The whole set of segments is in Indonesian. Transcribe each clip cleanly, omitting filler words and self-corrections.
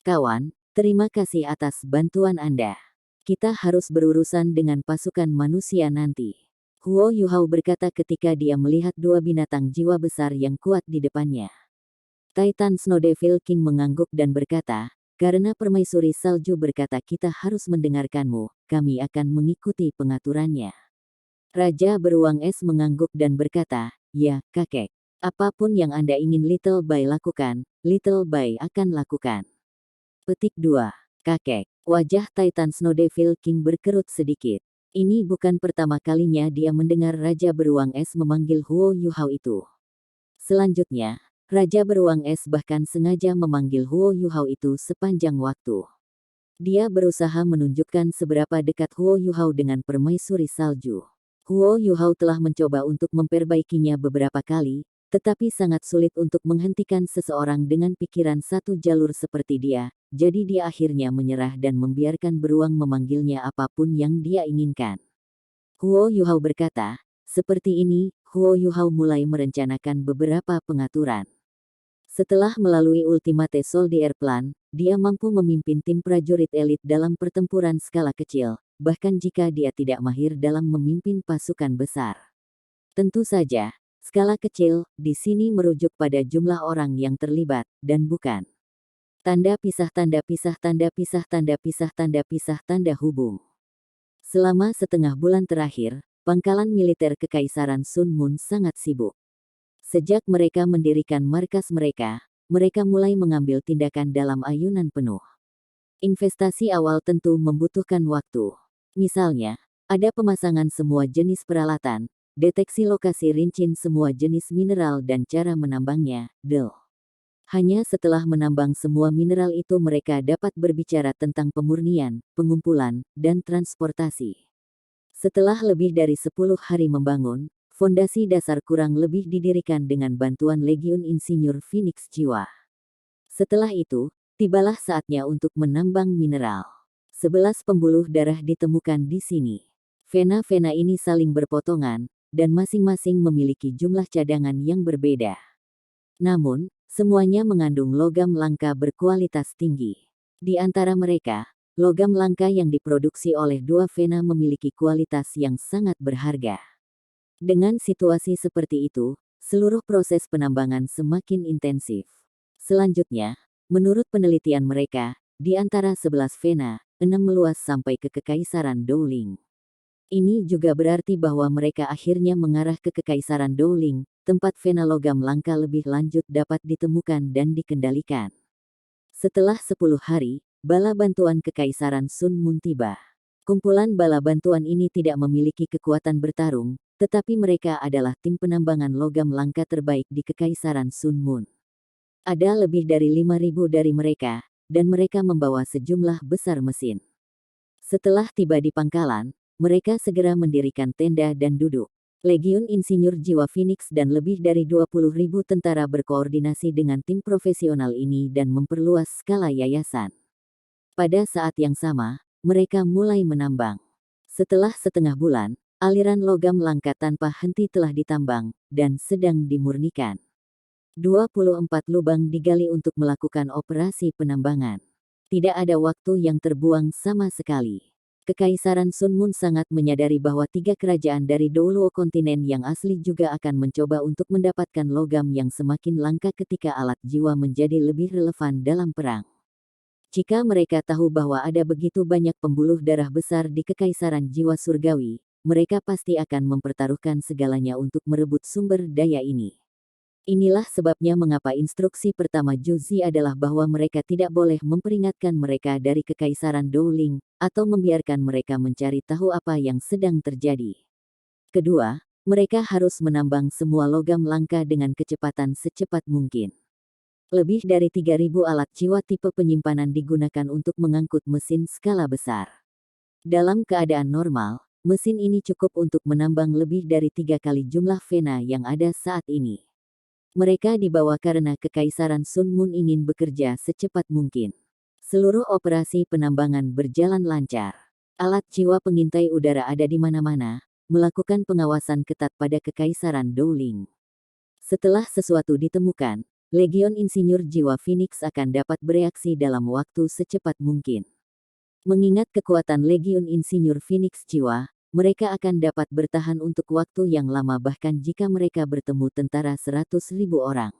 Kawan, terima kasih atas bantuan Anda. Kita harus berurusan dengan pasukan manusia nanti. Huo Yuhao berkata ketika dia melihat dua binatang jiwa besar yang kuat di depannya. Titan Snow Devil King mengangguk dan berkata, karena permaisuri salju berkata kita harus mendengarkanmu, kami akan mengikuti pengaturannya. Raja beruang es mengangguk dan berkata, ya, kakek. Apapun yang Anda ingin Little Bai lakukan, Little Bai akan lakukan. Petik 2. Kakek. Wajah Titan Snow Devil King berkerut sedikit. Ini bukan pertama kalinya dia mendengar Raja Beruang Es memanggil Huo Yuhao itu. Selanjutnya, Raja Beruang Es bahkan sengaja memanggil Huo Yuhao itu sepanjang waktu. Dia berusaha menunjukkan seberapa dekat Huo Yuhao dengan permaisuri salju. Huo Yuhao telah mencoba untuk memperbaikinya beberapa kali, tetapi sangat sulit untuk menghentikan seseorang dengan pikiran satu jalur seperti dia, jadi dia akhirnya menyerah dan membiarkan beruang memanggilnya apapun yang dia inginkan. Huo Yuhao berkata, seperti ini, Huo Yuhao mulai merencanakan beberapa pengaturan. Setelah melalui Ultimate Soldier Plan, dia mampu memimpin tim prajurit elit dalam pertempuran skala kecil, bahkan jika dia tidak mahir dalam memimpin pasukan besar. Tentu saja, skala kecil di sini merujuk pada jumlah orang yang terlibat, dan bukan tanda pisah tanda pisah tanda pisah tanda pisah tanda pisah tanda hubung. Selama setengah bulan terakhir, pangkalan militer Kekaisaran Sun Moon sangat sibuk. Sejak mereka mendirikan markas mereka mulai mengambil tindakan dalam ayunan penuh. Investasi awal tentu membutuhkan waktu. Misalnya, ada pemasangan semua jenis peralatan, deteksi lokasi rinci semua jenis mineral dan cara menambangnya, Hanya setelah menambang semua mineral itu mereka dapat berbicara tentang pemurnian, pengumpulan, dan transportasi. Setelah lebih dari 10 hari membangun, fondasi dasar kurang lebih didirikan dengan bantuan Legiun Insinyur Phoenix Jiwa. Setelah itu, tibalah saatnya untuk menambang mineral. 11 pembuluh darah ditemukan di sini. Vena-vena ini saling berpotongan, dan masing-masing memiliki jumlah cadangan yang berbeda. Namun, semuanya mengandung logam langka berkualitas tinggi. Di antara mereka, logam langka yang diproduksi oleh dua vena memiliki kualitas yang sangat berharga. Dengan situasi seperti itu, seluruh proses penambangan semakin intensif. Selanjutnya, menurut penelitian mereka, di antara 11 vena, 6 meluas sampai ke Kekaisaran Dowling. Ini juga berarti bahwa mereka akhirnya mengarah ke Kekaisaran Dowling, tempat vena logam langka lebih lanjut dapat ditemukan dan dikendalikan. Setelah 10 hari, bala bantuan Kekaisaran Sun Moon tiba. Kumpulan bala bantuan ini tidak memiliki kekuatan bertarung, tetapi mereka adalah tim penambangan logam langka terbaik di Kekaisaran Sun Moon. Ada lebih dari 5.000 dari mereka, dan mereka membawa sejumlah besar mesin. Setelah tiba di pangkalan, mereka segera mendirikan tenda dan duduk. Legiun Insinyur Jiwa Phoenix dan lebih dari 20.000 tentara berkoordinasi dengan tim profesional ini dan memperluas skala yayasan. Pada saat yang sama, mereka mulai menambang. Setelah setengah bulan, aliran logam langka tanpa henti telah ditambang, dan sedang dimurnikan. 24 lubang digali untuk melakukan operasi penambangan. Tidak ada waktu yang terbuang sama sekali. Kekaisaran Sun Moon sangat menyadari bahwa 3 kerajaan dari Doluo kontinen yang asli juga akan mencoba untuk mendapatkan logam yang semakin langka ketika alat jiwa menjadi lebih relevan dalam perang. Jika mereka tahu bahwa ada begitu banyak pembuluh darah besar di Kekaisaran Jiwa Surgawi, mereka pasti akan mempertaruhkan segalanya untuk merebut sumber daya ini. Inilah sebabnya mengapa instruksi pertama Juzi adalah bahwa mereka tidak boleh memperingatkan mereka dari Kekaisaran Dowling, atau membiarkan mereka mencari tahu apa yang sedang terjadi. Kedua, mereka harus menambang semua logam langka dengan kecepatan secepat mungkin. Lebih dari 3.000 alat jiwa tipe penyimpanan digunakan untuk mengangkut mesin skala besar. Dalam keadaan normal, mesin ini cukup untuk menambang lebih dari 3 kali jumlah vena yang ada saat ini. Mereka dibawa karena Kekaisaran Sun Moon ingin bekerja secepat mungkin. Seluruh operasi penambangan berjalan lancar. Alat jiwa pengintai udara ada di mana-mana, melakukan pengawasan ketat pada Kekaisaran Dowling. Setelah sesuatu ditemukan, Legiun Insinyur Jiwa Phoenix akan dapat bereaksi dalam waktu secepat mungkin. Mengingat kekuatan Legiun Insinyur Phoenix Jiwa, mereka akan dapat bertahan untuk waktu yang lama bahkan jika mereka bertemu tentara 100.000 orang.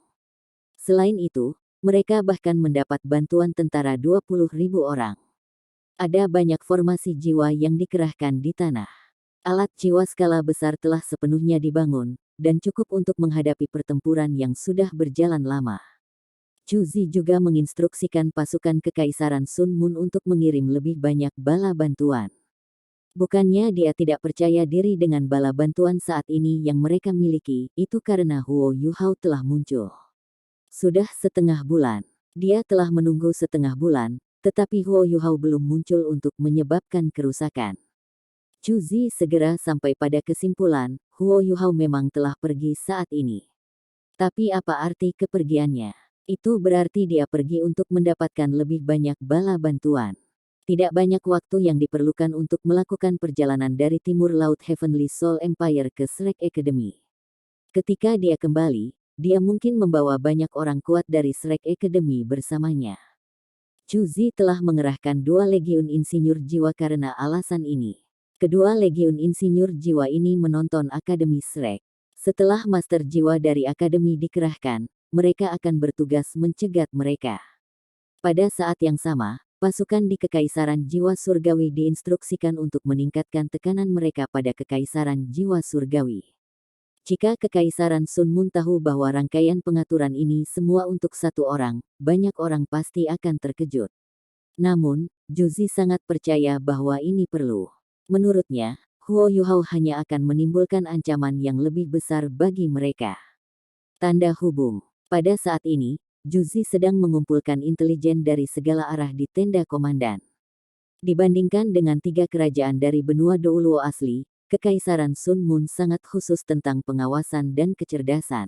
Selain itu, mereka bahkan mendapat bantuan tentara 20.000 orang. Ada banyak formasi jiwa yang dikerahkan di tanah. Alat jiwa skala besar telah sepenuhnya dibangun, dan cukup untuk menghadapi pertempuran yang sudah berjalan lama. Chu Zi juga menginstruksikan pasukan Kekaisaran Sun Mun untuk mengirim lebih banyak bala bantuan. Bukannya dia tidak percaya diri dengan bala bantuan saat ini yang mereka miliki, itu karena Huo Yuhao telah muncul. Sudah setengah bulan. Dia telah menunggu setengah bulan, tetapi Huo Yuhao belum muncul untuk menyebabkan kerusakan. Chu Zi segera sampai pada kesimpulan, Huo Yuhao memang telah pergi saat ini. Tapi apa arti kepergiannya? Itu berarti dia pergi untuk mendapatkan lebih banyak bala bantuan. Tidak banyak waktu yang diperlukan untuk melakukan perjalanan dari timur laut Heavenly Soul Empire ke Shrek Academy. Ketika dia kembali, dia mungkin membawa banyak orang kuat dari Shrek Academy bersamanya. Chu Zi telah mengerahkan 2 legiun insinyur jiwa karena alasan ini. Kedua legiun insinyur jiwa ini menonton Akademi Shrek. Setelah master jiwa dari akademi dikerahkan, mereka akan bertugas mencegat mereka. Pada saat yang sama, pasukan di Kekaisaran Jiwa Surgawi diinstruksikan untuk meningkatkan tekanan mereka pada Kekaisaran Jiwa Surgawi. Jika Kekaisaran Sun Mun tahu bahwa rangkaian pengaturan ini semua untuk satu orang, banyak orang pasti akan terkejut. Namun, Chu Zi sangat percaya bahwa ini perlu. Menurutnya, Huo Yuhao hanya akan menimbulkan ancaman yang lebih besar bagi mereka. Tanda hubung. Pada saat ini, Chu Zi sedang mengumpulkan intelijen dari segala arah di tenda komandan. Dibandingkan dengan 3 kerajaan dari benua Douluo asli, Kekaisaran Sun Mun sangat khusus tentang pengawasan dan kecerdasan.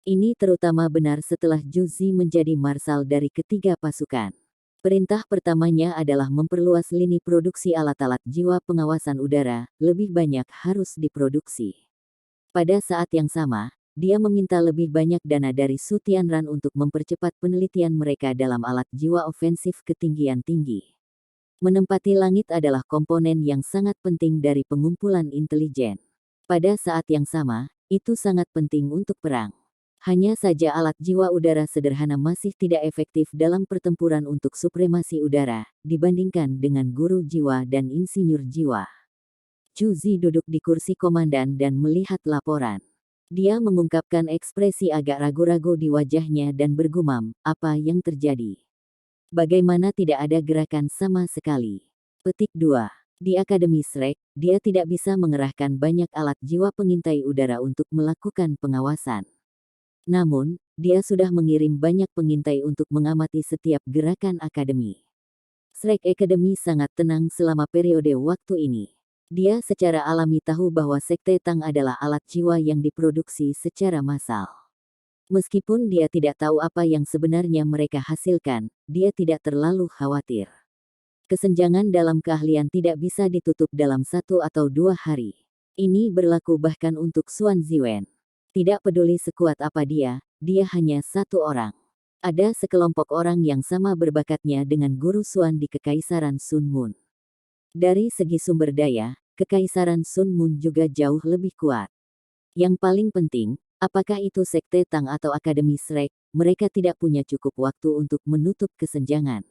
Ini terutama benar setelah Chu Zi menjadi marsal dari ketiga pasukan. Perintah pertamanya adalah memperluas lini produksi alat-alat jiwa pengawasan udara, lebih banyak harus diproduksi. Pada saat yang sama, dia meminta lebih banyak dana dari Su Tianran untuk mempercepat penelitian mereka dalam alat jiwa ofensif ketinggian tinggi. Menempati langit adalah komponen yang sangat penting dari pengumpulan intelijen. Pada saat yang sama, itu sangat penting untuk perang. Hanya saja alat jiwa udara sederhana masih tidak efektif dalam pertempuran untuk supremasi udara, dibandingkan dengan guru jiwa dan insinyur jiwa. Chu Zi duduk di kursi komandan dan melihat laporan. Dia mengungkapkan ekspresi agak ragu-ragu di wajahnya dan bergumam, apa yang terjadi? Bagaimana tidak ada gerakan sama sekali? Petik 2. Di Akademi Shrek, dia tidak bisa mengerahkan banyak alat jiwa pengintai udara untuk melakukan pengawasan. Namun, dia sudah mengirim banyak pengintai untuk mengamati setiap gerakan akademi. Shrek Academy sangat tenang selama periode waktu ini. Dia secara alami tahu bahwa Sekte Tang adalah alat jiwa yang diproduksi secara massal. Meskipun dia tidak tahu apa yang sebenarnya mereka hasilkan, dia tidak terlalu khawatir. Kesenjangan dalam keahlian tidak bisa ditutup dalam 1 atau 2 hari. Ini berlaku bahkan untuk Xuan Ziwen. Tidak peduli sekuat apa dia hanya satu orang. Ada sekelompok orang yang sama berbakatnya dengan guru Xuan di Kekaisaran Sun Mun. Dari segi sumber daya, Kekaisaran Sun Mun juga jauh lebih kuat. Yang paling penting, apakah itu Sekte Tang atau Akademi Shrek, mereka tidak punya cukup waktu untuk menutup kesenjangan.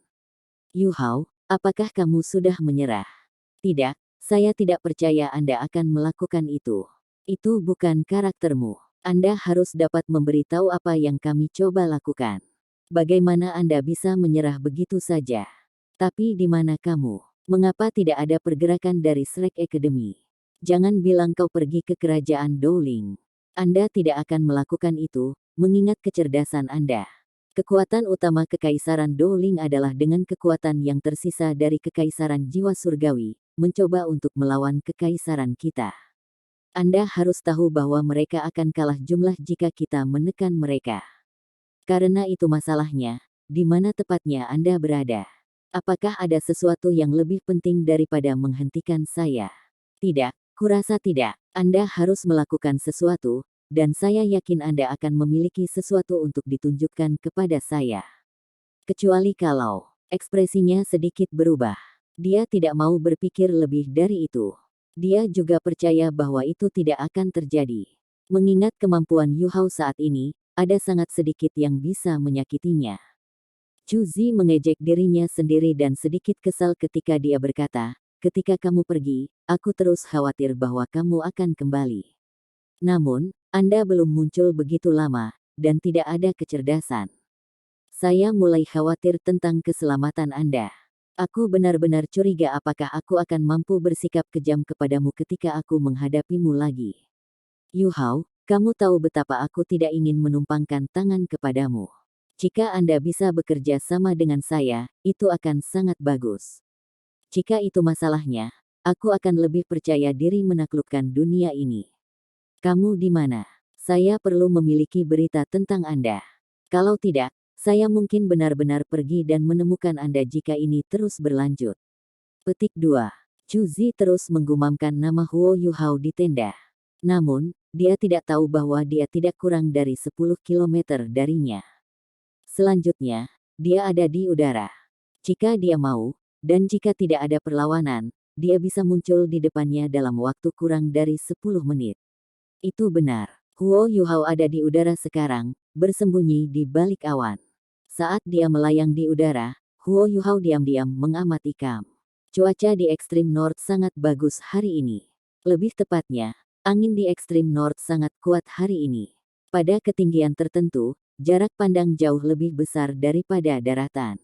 Yu Hao, apakah kamu sudah menyerah? Tidak, saya tidak percaya Anda akan melakukan itu. Itu bukan karaktermu. Anda harus dapat memberitahu apa yang kami coba lakukan. Bagaimana Anda bisa menyerah begitu saja? Tapi di mana kamu? Mengapa tidak ada pergerakan dari Shrek Academy? Jangan bilang kau pergi ke kerajaan Dowling. Anda tidak akan melakukan itu, mengingat kecerdasan Anda. Kekuatan utama Kekaisaran Dowling adalah dengan kekuatan yang tersisa dari Kekaisaran Jiwa Surgawi, mencoba untuk melawan Kekaisaran kita. Anda harus tahu bahwa mereka akan kalah jumlah jika kita menekan mereka. Karena itu masalahnya, di mana tepatnya Anda berada? Apakah ada sesuatu yang lebih penting daripada menghentikan saya? Tidak, kurasa tidak. Anda harus melakukan sesuatu, dan saya yakin Anda akan memiliki sesuatu untuk ditunjukkan kepada saya. Kecuali kalau ekspresinya sedikit berubah. Dia tidak mau berpikir lebih dari itu. Dia juga percaya bahwa itu tidak akan terjadi. Mengingat kemampuan Yu Hao saat ini, ada sangat sedikit yang bisa menyakitinya. Chu Zi mengejek dirinya sendiri dan sedikit kesal ketika dia berkata, ketika kamu pergi, aku terus khawatir bahwa kamu akan kembali. Namun, Anda belum muncul begitu lama, dan tidak ada kecerdasan. Saya mulai khawatir tentang keselamatan Anda. Aku benar-benar curiga apakah aku akan mampu bersikap kejam kepadamu ketika aku menghadapimu lagi. Yu Hao, kamu tahu betapa aku tidak ingin menumpangkan tangan kepadamu. Jika Anda bisa bekerja sama dengan saya, itu akan sangat bagus. Jika itu masalahnya, aku akan lebih percaya diri menaklukkan dunia ini. Kamu di mana? Saya perlu memiliki berita tentang Anda. Kalau tidak, saya mungkin benar-benar pergi dan menemukan Anda jika ini terus berlanjut. Petik 2. Chu Zi terus menggumamkan nama Huo Yu Hao di tenda. Namun, dia tidak tahu bahwa dia tidak kurang dari 10 km darinya. Selanjutnya, dia ada di udara. Jika dia mau, dan jika tidak ada perlawanan, dia bisa muncul di depannya dalam waktu kurang dari 10 menit. Itu benar. Huo Yu Hao ada di udara sekarang, bersembunyi di balik awan. Saat dia melayang di udara, Huo Yu Hao diam-diam mengamati Kam. Cuaca di ekstrim north sangat bagus hari ini. Lebih tepatnya, angin di ekstrim north sangat kuat hari ini. Pada ketinggian tertentu, jarak pandang jauh lebih besar daripada daratan.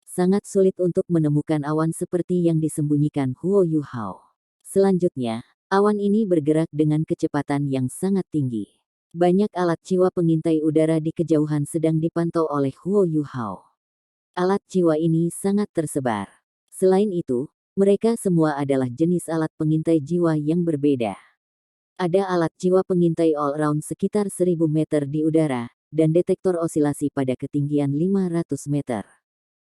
Sangat sulit untuk menemukan awan seperti yang disembunyikan Huo Yu Hao. Selanjutnya, awan ini bergerak dengan kecepatan yang sangat tinggi. Banyak alat jiwa pengintai udara di kejauhan sedang dipantau oleh Huo Yu Hao. Alat jiwa ini sangat tersebar. Selain itu, mereka semua adalah jenis alat pengintai jiwa yang berbeda. Ada alat jiwa pengintai all-round sekitar 1000 meter di udara, dan detektor osilasi pada ketinggian 500 meter.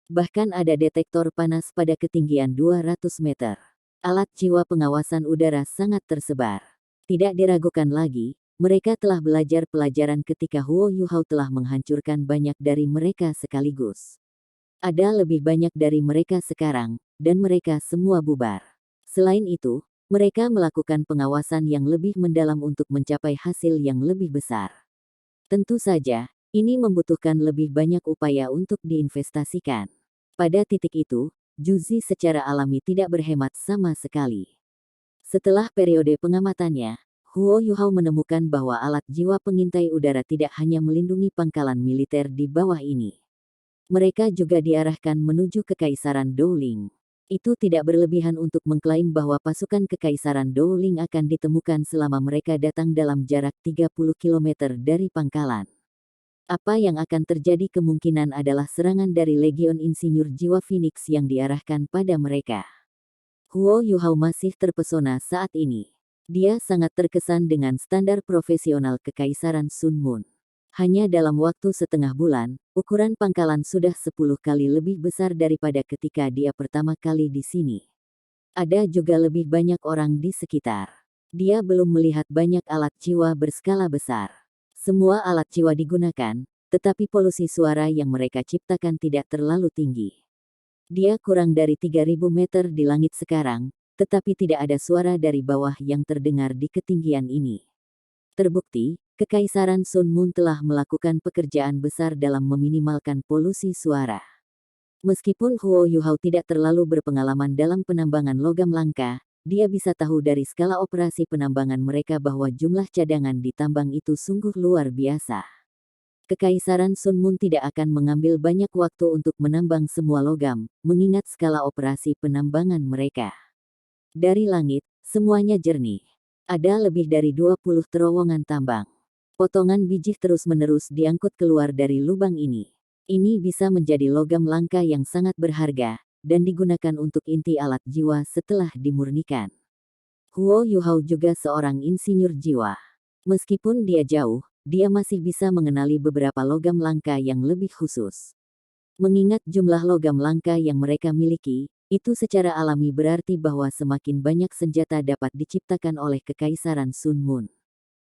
Bahkan ada detektor panas pada ketinggian 200 meter. Alat jiwa pengawasan udara sangat tersebar. Tidak diragukan lagi, mereka telah belajar pelajaran ketika Huo Yu Hao telah menghancurkan banyak dari mereka sekaligus. Ada lebih banyak dari mereka sekarang, dan mereka semua bubar. Selain itu, mereka melakukan pengawasan yang lebih mendalam untuk mencapai hasil yang lebih besar. Tentu saja, ini membutuhkan lebih banyak upaya untuk diinvestasikan. Pada titik itu, Chu Zi secara alami tidak berhemat sama sekali. Setelah periode pengamatannya, Huo Yu Hao menemukan bahwa alat jiwa pengintai udara tidak hanya melindungi pangkalan militer di bawah ini. Mereka juga diarahkan menuju Kekaisaran Dowling. Itu tidak berlebihan untuk mengklaim bahwa pasukan Kekaisaran Dowling akan ditemukan selama mereka datang dalam jarak 30 km dari pangkalan. Apa yang akan terjadi kemungkinan adalah serangan dari Legion Insinyur Jiwa Phoenix yang diarahkan pada mereka. Huo Yu Hao masih terpesona saat ini. Dia sangat terkesan dengan standar profesional Kekaisaran Sun Moon. Hanya dalam waktu setengah bulan, ukuran pangkalan sudah 10 kali lebih besar daripada ketika dia pertama kali di sini. Ada juga lebih banyak orang di sekitar. Dia belum melihat banyak alat jiwa berskala besar. Semua alat jiwa digunakan, tetapi polusi suara yang mereka ciptakan tidak terlalu tinggi. Dia kurang dari 3000 meter di langit sekarang, tetapi tidak ada suara dari bawah yang terdengar di ketinggian ini. Terbukti, Kekaisaran Sun Moon telah melakukan pekerjaan besar dalam meminimalkan polusi suara. Meskipun Huo Yu Hao tidak terlalu berpengalaman dalam penambangan logam langka, dia bisa tahu dari skala operasi penambangan mereka bahwa jumlah cadangan di tambang itu sungguh luar biasa. Kekaisaran Sun Moon tidak akan mengambil banyak waktu untuk menambang semua logam, mengingat skala operasi penambangan mereka. Dari langit, semuanya jernih. Ada lebih dari 20 terowongan tambang. Potongan biji terus-menerus diangkut keluar dari lubang ini. Ini bisa menjadi logam langka yang sangat berharga, dan digunakan untuk inti alat jiwa setelah dimurnikan. Huo Yu Hao juga seorang insinyur jiwa. Meskipun dia jauh, dia masih bisa mengenali beberapa logam langka yang lebih khusus. Mengingat jumlah logam langka yang mereka miliki, itu secara alami berarti bahwa semakin banyak senjata dapat diciptakan oleh Kekaisaran Sun Moon.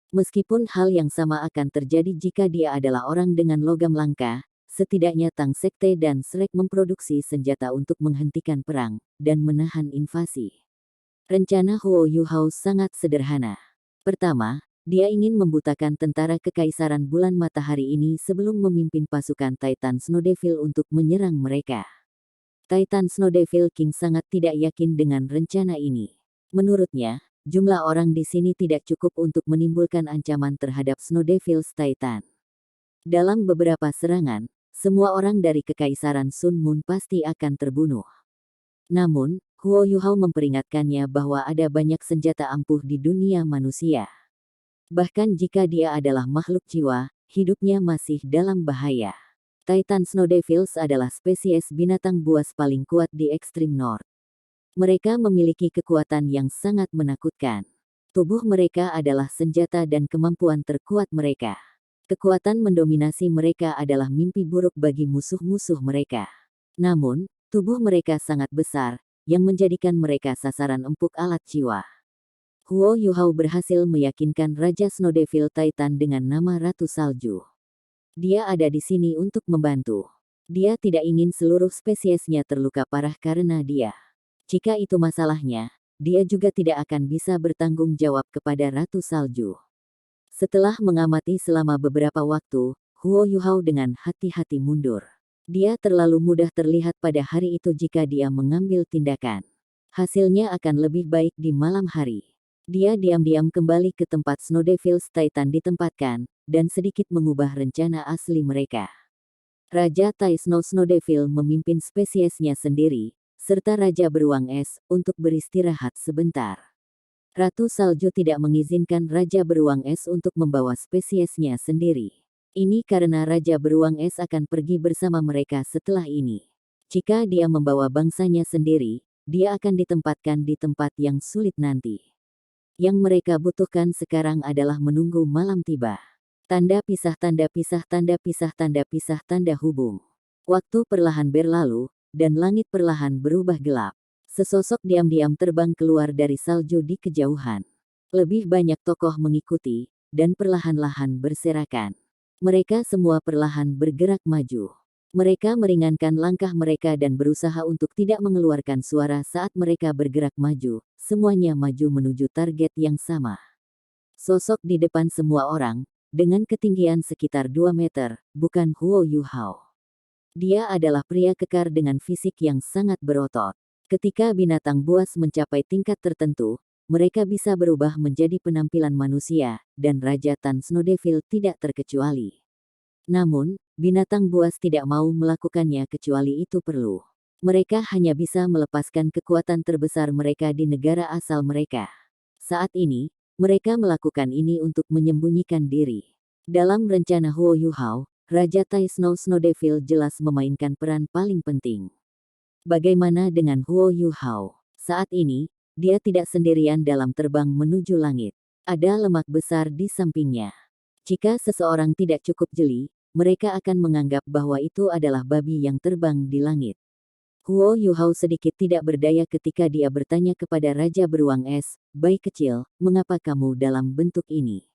Meskipun hal yang sama akan terjadi jika dia adalah orang dengan logam langka, setidaknya Tang Sekte dan Shrek memproduksi senjata untuk menghentikan perang dan menahan invasi. Rencana Huo Yuhao sangat sederhana. Pertama, dia ingin membutakan tentara Kekaisaran Bulan Matahari ini sebelum memimpin pasukan Titan Snow Devil untuk menyerang mereka. Titan Snow Devil King sangat tidak yakin dengan rencana ini. Menurutnya, jumlah orang di sini tidak cukup untuk menimbulkan ancaman terhadap Snow Devils Titan. Dalam beberapa serangan, semua orang dari Kekaisaran Sun Moon pasti akan terbunuh. Namun, Huo Yuhao memperingatkannya bahwa ada banyak senjata ampuh di dunia manusia. Bahkan jika dia adalah makhluk jiwa, hidupnya masih dalam bahaya. Titan Snow Devils adalah spesies binatang buas paling kuat di ekstrim North. Mereka memiliki kekuatan yang sangat menakutkan. Tubuh mereka adalah senjata dan kemampuan terkuat mereka. Kekuatan mendominasi mereka adalah mimpi buruk bagi musuh-musuh mereka. Namun, tubuh mereka sangat besar, yang menjadikan mereka sasaran empuk alat jiwa. Huo Yuhao berhasil meyakinkan Raja Snow Devil Titan dengan nama Ratu Salju. Dia ada di sini untuk membantu. Dia tidak ingin seluruh spesiesnya terluka parah karena dia. Jika itu masalahnya, dia juga tidak akan bisa bertanggung jawab kepada Ratu Salju. Setelah mengamati selama beberapa waktu, Huo Yuhao dengan hati-hati mundur. Dia terlalu mudah terlihat pada hari itu jika dia mengambil tindakan. Hasilnya akan lebih baik di malam hari. Dia diam-diam kembali ke tempat Snow Devils Titan ditempatkan, dan sedikit mengubah rencana asli mereka. Raja Tai Snow Devil memimpin spesiesnya sendiri, serta Raja Beruang Es, untuk beristirahat sebentar. Ratu Salju tidak mengizinkan Raja Beruang Es untuk membawa spesiesnya sendiri. Ini karena Raja Beruang Es akan pergi bersama mereka setelah ini. Jika dia membawa bangsanya sendiri, dia akan ditempatkan di tempat yang sulit nanti. Yang mereka butuhkan sekarang adalah menunggu malam tiba. Tanda pisah, tanda pisah, tanda pisah, tanda pisah, tanda hubung. Waktu perlahan berlalu, dan langit perlahan berubah gelap. Sesosok diam-diam terbang keluar dari salju di kejauhan. Lebih banyak tokoh mengikuti, dan perlahan-lahan berserakan. Mereka semua perlahan bergerak maju. Mereka meringankan langkah mereka dan berusaha untuk tidak mengeluarkan suara saat mereka bergerak maju. Semuanya maju menuju target yang sama. Sosok di depan semua orang, dengan ketinggian sekitar 2 meter, bukan Huo Yuhao. Dia adalah pria kekar dengan fisik yang sangat berotot. Ketika binatang buas mencapai tingkat tertentu, mereka bisa berubah menjadi penampilan manusia, dan Raja Tan Snow Devil tidak terkecuali. Namun, binatang buas tidak mau melakukannya kecuali itu perlu. Mereka hanya bisa melepaskan kekuatan terbesar mereka di negara asal mereka. Saat ini, mereka melakukan ini untuk menyembunyikan diri. Dalam rencana Huo Yuhao, Raja Tai Snow Devil jelas memainkan peran paling penting. Bagaimana dengan Huo Yuhao? Saat ini, dia tidak sendirian dalam terbang menuju langit. Ada lemak besar di sampingnya. Jika seseorang tidak cukup jeli, mereka akan menganggap bahwa itu adalah babi yang terbang di langit. Huo Yuhao sedikit tidak berdaya ketika dia bertanya kepada Raja Beruang Es, "Bayi kecil, mengapa kamu dalam bentuk ini?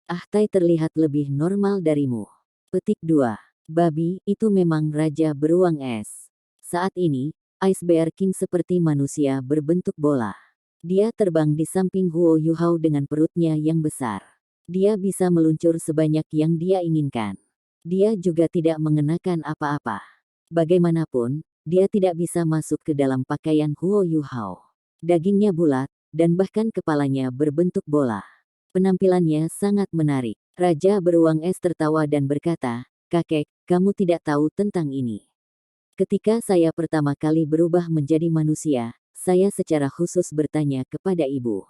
Ah, Tai terlihat lebih normal darimu." Petik 2. Babi, itu memang Raja Beruang Es. Saat ini, Ice Bear King seperti manusia berbentuk bola. Dia terbang di samping Huo Yuhao dengan perutnya yang besar. Dia bisa meluncur sebanyak yang dia inginkan. Dia juga tidak mengenakan apa-apa. Bagaimanapun, dia tidak bisa masuk ke dalam pakaian Huo Yuhao. Dagingnya bulat, dan bahkan kepalanya berbentuk bola. Penampilannya sangat menarik. Raja Beruang Es tertawa dan berkata, "Kakek, kamu tidak tahu tentang ini. Ketika saya pertama kali berubah menjadi manusia, saya secara khusus bertanya kepada ibu.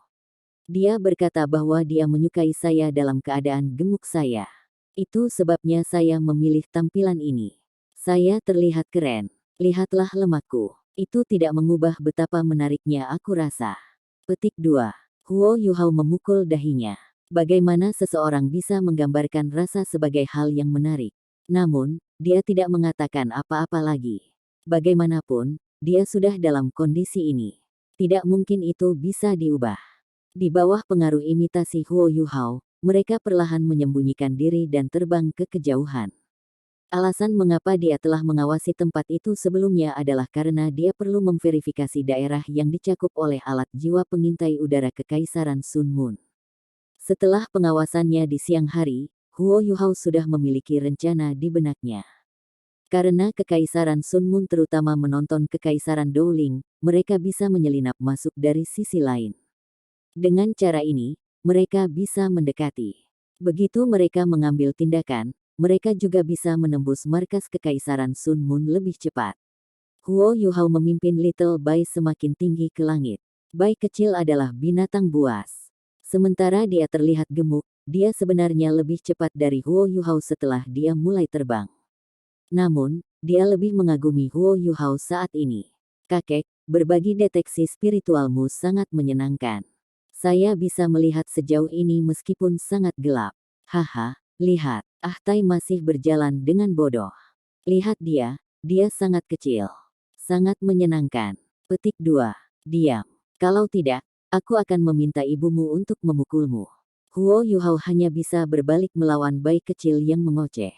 Dia berkata bahwa dia menyukai saya dalam keadaan gemuk saya. Itu sebabnya saya memilih tampilan ini. Saya terlihat keren. Lihatlah lemakku. Itu tidak mengubah betapa menariknya aku rasa." Petik 2. Huo Yuhao memukul dahinya. Bagaimana seseorang bisa menggambarkan rasa sebagai hal yang menarik? Namun, dia tidak mengatakan apa-apa lagi. Bagaimanapun, dia sudah dalam kondisi ini. Tidak mungkin itu bisa diubah. Di bawah pengaruh imitasi Huo Yuhao, mereka perlahan menyembunyikan diri dan terbang ke kejauhan. Alasan mengapa dia telah mengawasi tempat itu sebelumnya adalah karena dia perlu memverifikasi daerah yang dicakup oleh alat jiwa pengintai udara Kekaisaran Sun Moon. Setelah pengawasannya di siang hari, Huo Yuhao sudah memiliki rencana di benaknya. Karena Kekaisaran Sun Moon terutama menonton Kekaisaran Dowling, mereka bisa menyelinap masuk dari sisi lain. Dengan cara ini, mereka bisa mendekati. Begitu mereka mengambil tindakan, mereka juga bisa menembus markas Kekaisaran Sun Moon lebih cepat. Huo Yuhao memimpin Little Bai semakin tinggi ke langit. Bai kecil adalah binatang buas. Sementara dia terlihat gemuk, dia sebenarnya lebih cepat dari Huo Yuhao setelah dia mulai terbang. Namun, dia lebih mengagumi Huo Yuhao saat ini. Kakek, berbagi deteksi spiritualmu sangat menyenangkan. Saya bisa melihat sejauh ini meskipun sangat gelap. Haha, lihat, Tai masih berjalan dengan bodoh. Lihat dia sangat kecil. Sangat menyenangkan. Petik 2. Diam. Kalau tidak, aku akan meminta ibumu untuk memukulmu. Huo Yuhao hanya bisa berbalik melawan Bai kecil yang mengoceh.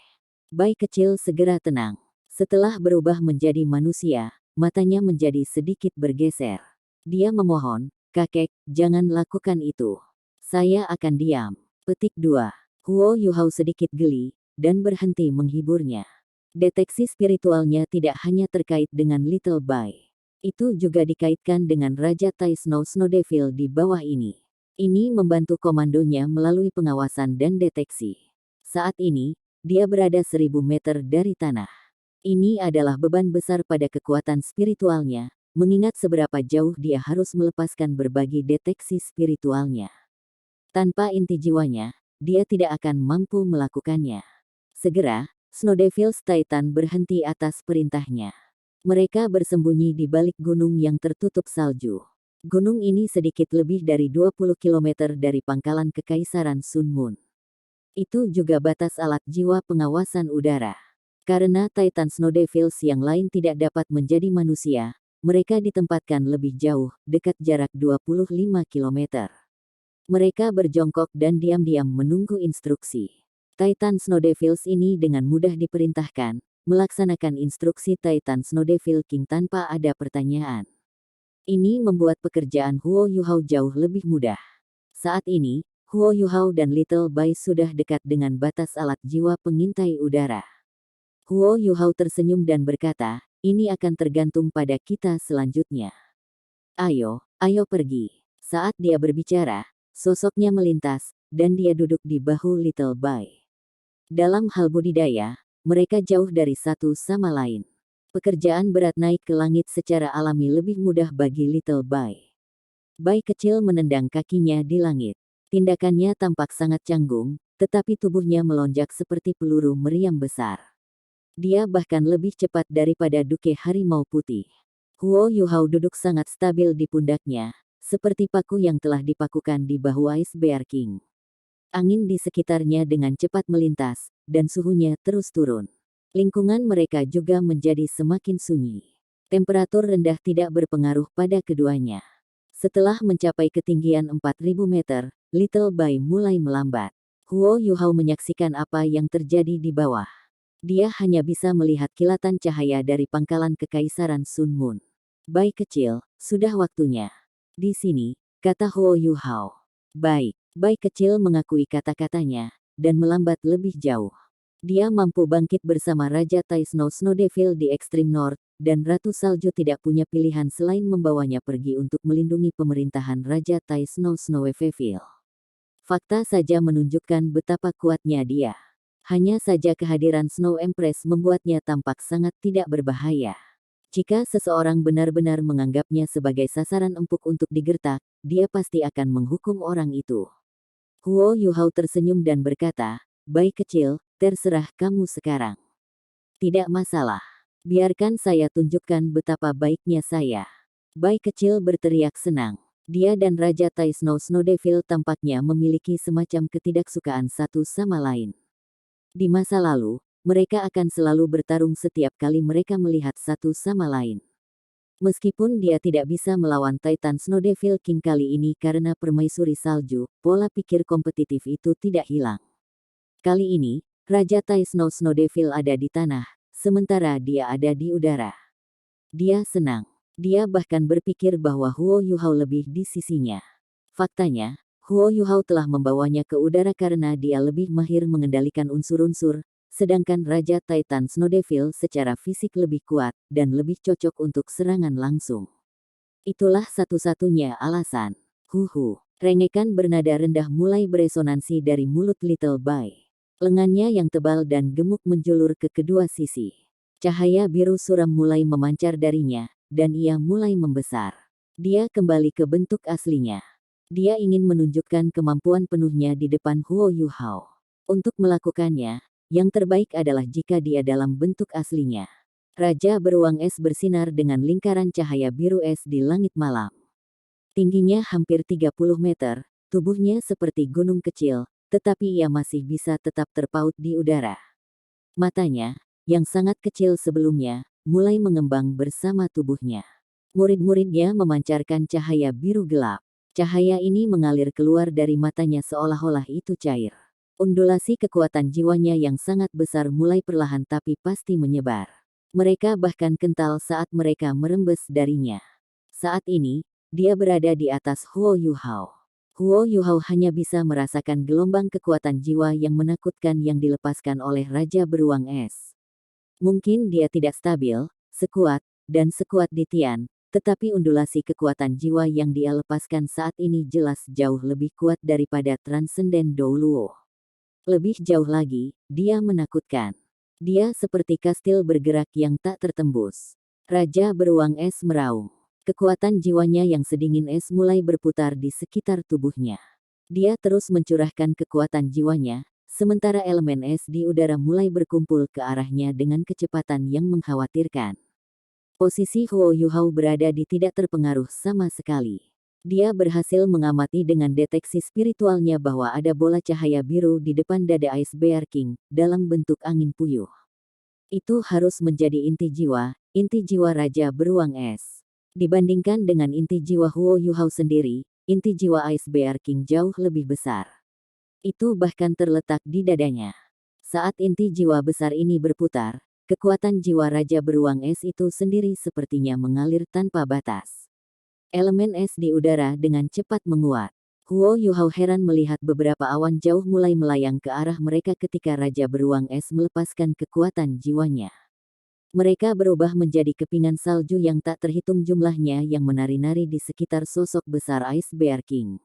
Bai kecil segera tenang. Setelah berubah menjadi manusia, matanya menjadi sedikit bergeser. Dia memohon, kakek, jangan lakukan itu. Saya akan diam. Petik 2. Huo Yuhao sedikit geli, dan berhenti menghiburnya. Deteksi spiritualnya tidak hanya terkait dengan Little Bai. Itu juga dikaitkan dengan Raja Tai Snow Devil di bawah ini. Ini membantu komandonya melalui pengawasan dan deteksi. Saat ini, dia berada 1000 meter dari tanah. Ini adalah beban besar pada kekuatan spiritualnya, mengingat seberapa jauh dia harus melepaskan berbagi deteksi spiritualnya. Tanpa inti jiwanya, dia tidak akan mampu melakukannya. Segera, Snow Devil's Titan berhenti atas perintahnya. Mereka bersembunyi di balik gunung yang tertutup salju. Gunung ini sedikit lebih dari 20 km dari pangkalan Kekaisaran Sun Moon. Itu juga batas alat jiwa pengawasan udara. Karena Titan Snow Devils yang lain tidak dapat menjadi manusia, mereka ditempatkan lebih jauh, dekat jarak 25 km. Mereka berjongkok dan diam-diam menunggu instruksi. Titan Snow Devils ini dengan mudah diperintahkan, melaksanakan instruksi Titan Snow Devil King tanpa ada pertanyaan. Ini membuat pekerjaan Huo Yuhao jauh lebih mudah. Saat ini, Huo Yuhao dan Little Bai sudah dekat dengan batas alat jiwa pengintai udara. Huo Yuhao tersenyum dan berkata, ini akan tergantung pada kita selanjutnya. Ayo pergi. Saat dia berbicara, sosoknya melintas, dan dia duduk di bahu Little Bai. Dalam hal budidaya, mereka jauh dari satu sama lain. Pekerjaan berat naik ke langit secara alami lebih mudah bagi Little Bai. Bai kecil menendang kakinya di langit. Tindakannya tampak sangat canggung, tetapi tubuhnya melonjak seperti peluru meriam besar. Dia bahkan lebih cepat daripada Duke Harimau Putih. Huo Yuhao duduk sangat stabil di pundaknya, seperti paku yang telah dipakukan di bahu Ice Bear King. Angin di sekitarnya dengan cepat melintas, dan suhunya terus turun. Lingkungan mereka juga menjadi semakin sunyi. Temperatur rendah tidak berpengaruh pada keduanya. Setelah mencapai ketinggian 4000 meter, Little Bai mulai melambat. Huo Yuhao menyaksikan apa yang terjadi di bawah. Dia hanya bisa melihat kilatan cahaya dari pangkalan Kekaisaran Sun Moon. Bai kecil, sudah waktunya. Di sini, kata Huo Yuhao. Baik, Bai kecil mengakui kata-katanya, dan melambat lebih jauh. Dia mampu bangkit bersama Raja Tai Snow Devil di Extreme North, dan Ratu Salju tidak punya pilihan selain membawanya pergi untuk melindungi pemerintahan Raja Tai Snow Devil. Fakta saja menunjukkan betapa kuatnya dia. Hanya saja kehadiran Snow Empress membuatnya tampak sangat tidak berbahaya. Jika seseorang benar-benar menganggapnya sebagai sasaran empuk untuk digertak, dia pasti akan menghukum orang itu. Huo Yuhao tersenyum dan berkata, Bai kecil, terserah kamu sekarang. Tidak masalah. Biarkan saya tunjukkan betapa baiknya saya. Bai kecil berteriak senang. Dia dan Raja Tai Snow Devil tampaknya memiliki semacam ketidaksukaan satu sama lain. Di masa lalu, mereka akan selalu bertarung setiap kali mereka melihat satu sama lain. Meskipun dia tidak bisa melawan Titan Snow Devil King kali ini karena permaisuri salju, pola pikir kompetitif itu tidak hilang. Kali ini, Raja Tai Snow Devil ada di tanah, sementara dia ada di udara. Dia senang. Dia bahkan berpikir bahwa Huo Yuhao lebih di sisinya. Faktanya, Huo Yuhao telah membawanya ke udara karena dia lebih mahir mengendalikan unsur-unsur, sedangkan Raja Titan Snow Devil secara fisik lebih kuat dan lebih cocok untuk serangan langsung. Itulah satu-satunya alasan. Huhu. Rengekan bernada rendah mulai beresonansi dari mulut Little Bai. Lengannya yang tebal dan gemuk menjulur ke kedua sisi. Cahaya biru suram mulai memancar darinya, dan ia mulai membesar. Dia kembali ke bentuk aslinya. Dia ingin menunjukkan kemampuan penuhnya di depan Huo Yuhao. Untuk melakukannya, yang terbaik adalah jika dia dalam bentuk aslinya. Raja beruang es bersinar dengan lingkaran cahaya biru es di langit malam. Tingginya hampir 30 meter, tubuhnya seperti gunung kecil, tetapi ia masih bisa tetap terpaut di udara. Matanya, yang sangat kecil sebelumnya, mulai mengembang bersama tubuhnya. Murid-muridnya memancarkan cahaya biru gelap. Cahaya ini mengalir keluar dari matanya seolah-olah itu cair. Undulasi kekuatan jiwanya yang sangat besar mulai perlahan tapi pasti menyebar. Mereka bahkan kental saat mereka merembes darinya. Saat ini, dia berada di atas Huo Yuhao. Huo Yuhao hanya bisa merasakan gelombang kekuatan jiwa yang menakutkan yang dilepaskan oleh Raja Beruang Es. Mungkin dia tidak stabil, sekuat, dan sekuat di Tian, tetapi undulasi kekuatan jiwa yang dia lepaskan saat ini jelas jauh lebih kuat daripada Transcendent Douluo. Lebih jauh lagi, dia menakutkan. Dia seperti kastil bergerak yang tak tertembus. Raja Beruang Es meraung. Kekuatan jiwanya yang sedingin es mulai berputar di sekitar tubuhnya. Dia terus mencurahkan kekuatan jiwanya, sementara elemen es di udara mulai berkumpul ke arahnya dengan kecepatan yang mengkhawatirkan. Posisi Huo Yuhao berada di tidak terpengaruh sama sekali. Dia berhasil mengamati dengan deteksi spiritualnya bahwa ada bola cahaya biru di depan dada Ice Bear King, dalam bentuk angin puyuh. Itu harus menjadi inti jiwa Raja Beruang Es. Dibandingkan dengan inti jiwa Huo Yuhao sendiri, inti jiwa Ice Bear King jauh lebih besar. Itu bahkan terletak di dadanya. Saat inti jiwa besar ini berputar, kekuatan jiwa Raja Beruang Es itu sendiri sepertinya mengalir tanpa batas. Elemen es di udara dengan cepat menguat. Huo Yuhao heran melihat beberapa awan jauh mulai melayang ke arah mereka ketika Raja Beruang Es melepaskan kekuatan jiwanya. Mereka berubah menjadi kepingan salju yang tak terhitung jumlahnya yang menari-nari di sekitar sosok besar Ice Bear King.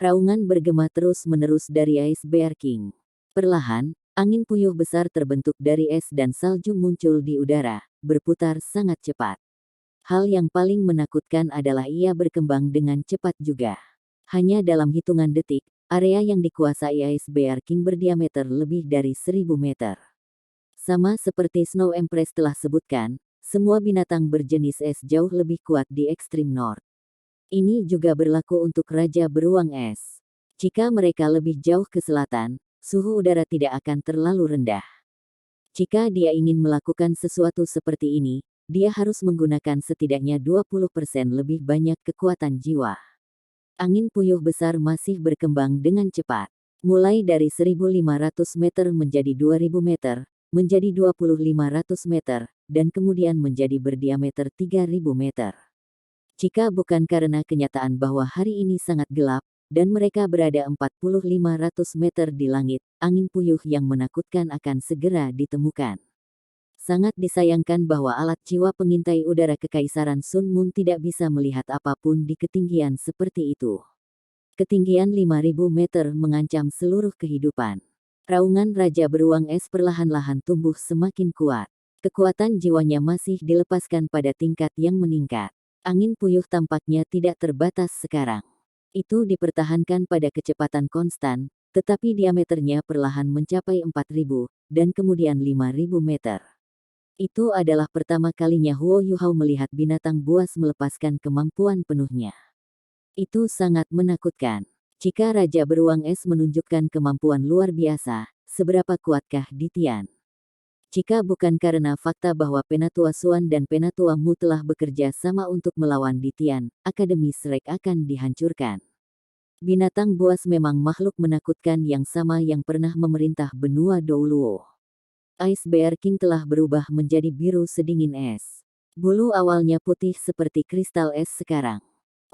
Raungan bergema terus-menerus dari Ice Bear King. Perlahan, angin puyuh besar terbentuk dari es dan salju muncul di udara, berputar sangat cepat. Hal yang paling menakutkan adalah ia berkembang dengan cepat juga. Hanya dalam hitungan detik, area yang dikuasai Ice Bear King berdiameter lebih dari 1000 meter. Sama seperti Snow Empress telah sebutkan, semua binatang berjenis es jauh lebih kuat di ekstrim North. Ini juga berlaku untuk Raja Beruang Es. Jika mereka lebih jauh ke selatan, suhu udara tidak akan terlalu rendah. Jika dia ingin melakukan sesuatu seperti ini, dia harus menggunakan setidaknya 20% lebih banyak kekuatan jiwa. Angin puyuh besar masih berkembang dengan cepat. Mulai dari 1500 meter menjadi 2000 meter, menjadi 2500 meter, dan kemudian menjadi berdiameter 3000 meter. Jika bukan karena kenyataan bahwa hari ini sangat gelap, dan mereka berada 4500 meter di langit, angin puyuh yang menakutkan akan segera ditemukan. Sangat disayangkan bahwa alat jiwa pengintai udara Kekaisaran Sun Moon tidak bisa melihat apapun di ketinggian seperti itu. Ketinggian 5000 meter mengancam seluruh kehidupan. Raungan Raja Beruang Es perlahan-lahan tumbuh semakin kuat. Kekuatan jiwanya masih dilepaskan pada tingkat yang meningkat. Angin puyuh tampaknya tidak terbatas sekarang. Itu dipertahankan pada kecepatan konstan, tetapi diameternya perlahan mencapai 4000, dan kemudian 5000 meter. Itu adalah pertama kalinya Huo Yuhao melihat binatang buas melepaskan kemampuan penuhnya. Itu sangat menakutkan. Jika Raja Beruang Es menunjukkan kemampuan luar biasa, seberapa kuatkah di Tian? Jika bukan karena fakta bahwa Penatua Suan dan Penatua Mu telah bekerja sama untuk melawan Ditian, Akademi Shrek akan dihancurkan. Binatang buas memang makhluk menakutkan yang sama yang pernah memerintah benua Douluo. Ice Bear King telah berubah menjadi biru sedingin es. Bulu awalnya putih seperti kristal es sekarang.